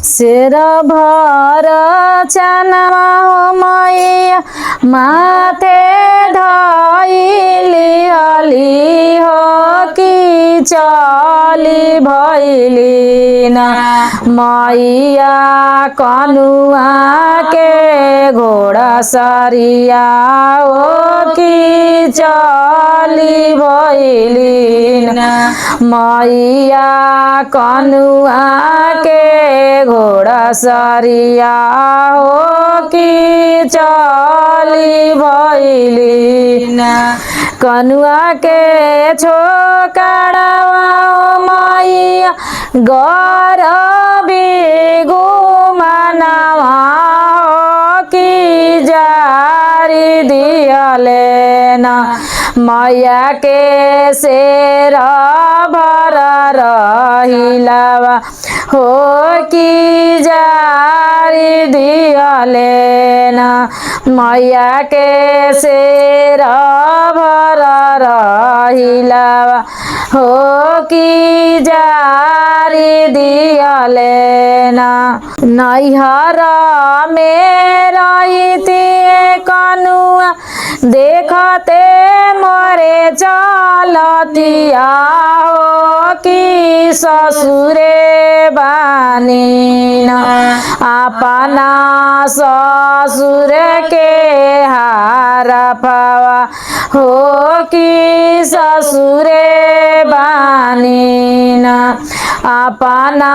शेर भर चनमा हो मैया माथे धइली हली हो कि चली भइली ना मैया कनुआ के घोड़ा सरिया हो कि चली भइली ना मैया कनुआ के घोड़ा सरिया हो कि चली भइली ना कनुआ के छोकड़वा मैया गरबी गुमानवा हो कि जारी दियले ना मैया के शेर भर रहिलावा हो कि जारी दियले ना मैया के शेर भर रहिलावा हो कि जारी दियले ना नैहर में रहिती कनुआ देखते मरे चलतिया हो कि ससुरे बानी ना अपना ससुर के हारा पावा हो कि ससुरे बानी ना अपना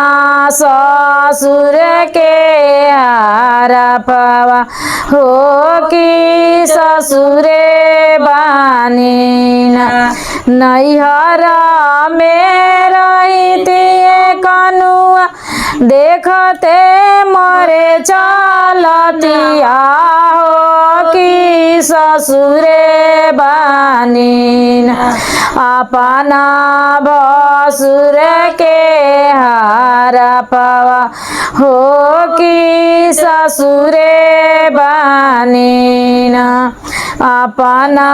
ससुर के हारा पावा हो कि ससुरे बानी ना नैहर में रहिती कनुआ देखते मरे चलतिया हो कि ससुरे बानी ना अपना भसुर के हारा पावा हो कि ससुरे बानी ना अपना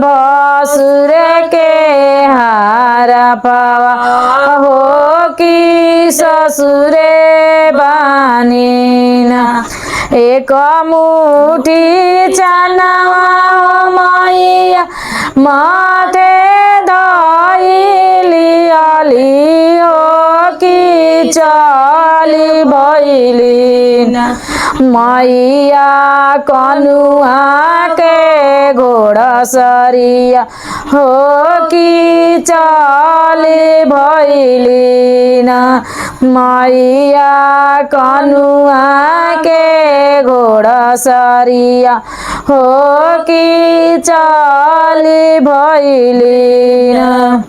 भसुर के हारा पावा हो कि ससुरे बानी ना एक मुठी चनवा मैया माथे धइली हली हो कि चली भइली ना मैया कनुआ के घोड़ा सरिया हो कि चली भइली ना मैया कनुआ के घोड़ा सरिया हो कि चली भइली ना।